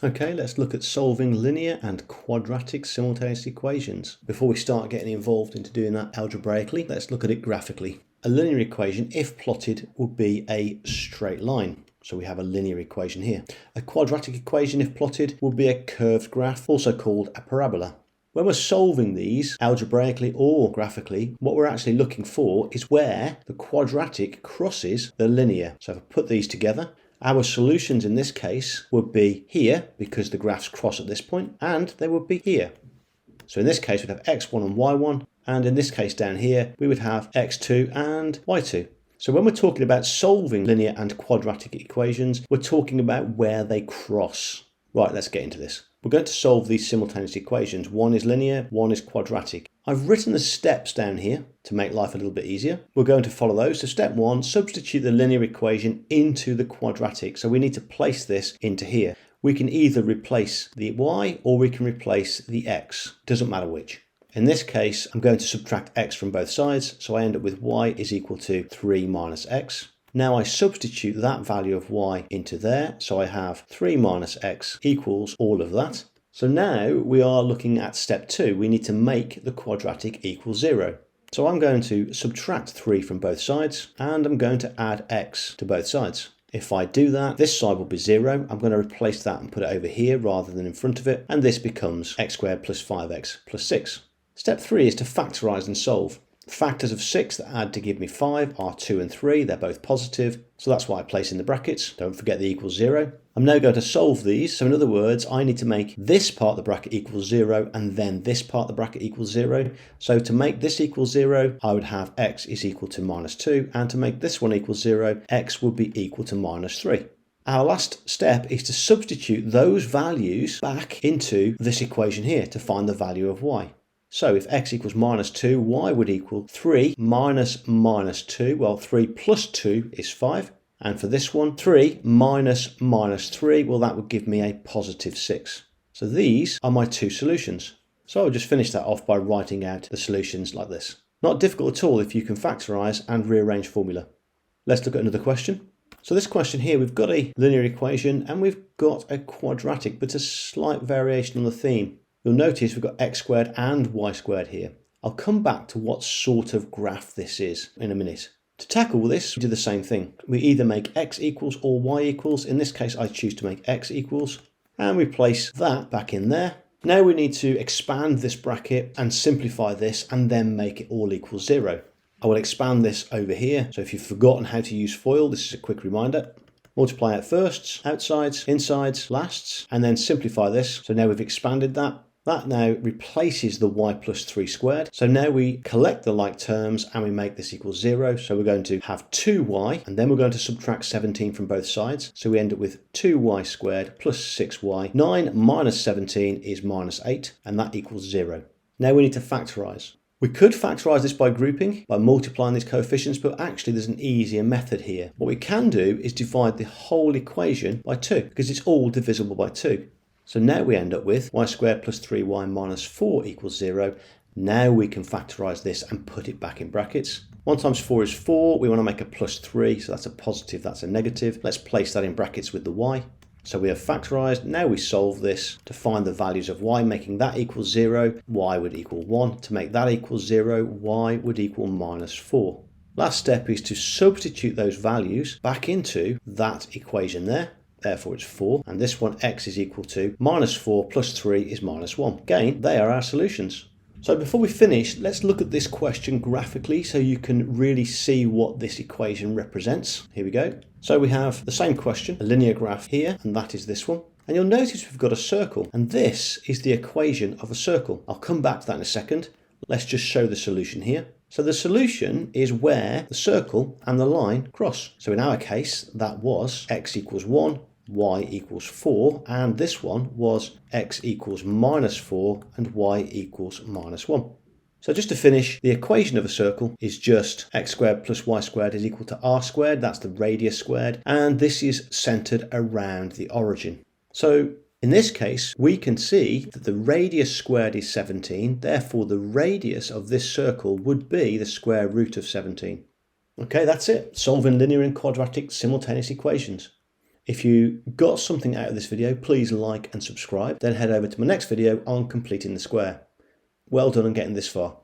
Okay, let's look at solving linear and quadratic simultaneous equations. Before we start getting involved into doing that algebraically, let's look at it graphically. A linear equation, if plotted, would be a straight line. So we have a linear equation here. A quadratic equation, if plotted, would be a curved graph, also called a parabola. When we're solving these algebraically or graphically, what we're actually looking for is where the quadratic crosses the linear. So if I put these together, our solutions in this case would be here because the graphs cross at this point, and they would be here. So in this case we'd have x1 and y1, and in this case down here we would have x2 and y2. So when we're talking about solving linear and quadratic equations, we're talking about where they cross. Right, let's get into this. We're going to solve these simultaneous equations. One is linear, one is quadratic. I've written the steps down here to make life a little bit easier. We're going to follow those. So step one, substitute the linear equation into the quadratic. So we need to place this into here. We can either replace the y or we can replace the x. Doesn't matter which. In this case, I'm going to subtract x from both sides. So I end up with y is equal to 3 minus x. Now I substitute that value of y into there, so I have 3 minus x equals all of that. So now we are looking at step 2. We need to make the quadratic equal 0. So I'm going to subtract 3 from both sides, and I'm going to add x to both sides. If I do that, this side will be 0. I'm going to replace that and put it over here rather than in front of it, and this becomes x squared plus 5x plus 6. Step 3 is to factorise and solve. Factors of 6 that add to give me 5 are 2 and 3. They're both positive, so that's why I place in the brackets. Don't forget the equals 0. I'm now going to solve these. So in other words, I need to make this part of the bracket equals 0 and then this part of the bracket equals 0. So to make this equal 0, I would have x is equal to minus 2, and to make this one equal 0, x would be equal to minus 3. Our last step is to substitute those values back into this equation here to find the value of y. So if x equals minus 2, y would equal 3 minus minus 2. Well, 3 plus 2 is 5. And for this one, 3 minus minus 3, well, that would give me a positive 6. So these are my two solutions. So I'll just finish that off by writing out the solutions like this. Not difficult at all if you can factorise and rearrange formula. Let's look at another question. So this question here, we've got a linear equation and we've got a quadratic, but a slight variation on the theme. You'll notice we've got x squared and y squared here. I'll come back to what sort of graph this is in a minute. To tackle this, we do the same thing. We either make x equals or y equals. In this case, I choose to make x equals. And we place that back in there. Now we need to expand this bracket and simplify this and then make it all equal 0. I will expand this over here. So if you've forgotten how to use FOIL, this is a quick reminder. Multiply out firsts, outsides, insides, lasts, and then simplify this. So now we've expanded that. That now replaces the y plus 3 squared. So now we collect the like terms and we make this equal 0. So we're going to have 2y and then we're going to subtract 17 from both sides. So we end up with 2y squared plus 6y. 9 minus 17 is minus 8 and that equals 0. Now we need to factorise. We could factorise this by grouping, by multiplying these coefficients, but actually there's an easier method here. What we can do is divide the whole equation by 2 because it's all divisible by 2. So now we end up with y squared plus 3y minus 4 equals 0. Now we can factorise this and put it back in brackets. 1 times 4 is 4. We want to make a plus 3, so that's a positive, that's a negative. Let's place that in brackets with the y. So we have factorised. Now we solve this to find the values of y, making that equal 0. Y would equal 1. To make that equal 0, y would equal minus 4. Last step is to substitute those values back into that equation there. Therefore it's 4, and this one x is equal to minus 4 plus 3 is minus 1. Again, they are our solutions. So before we finish, let's look at this question graphically so you can really see what this equation represents. Here we go. So we have the same question, a linear graph here, and that is this one. And you'll notice we've got a circle, and this is the equation of a circle. I'll come back to that in a second. Let's just show the solution here. So the solution is where the circle and the line cross. So in our case, that was x equals 1, y equals 4, and this one was x equals minus 4 and y equals minus 1. So just to finish, the equation of a circle is just x squared plus y squared is equal to r squared, that's the radius squared, and this is centered around the origin. So in this case, we can see that the radius squared is 17, therefore the radius of this circle would be the square root of 17. Okay, that's it. Solving linear and quadratic simultaneous equations. If you got something out of this video, please like and subscribe. Then head over to my next video on completing the square. Well done on getting this far.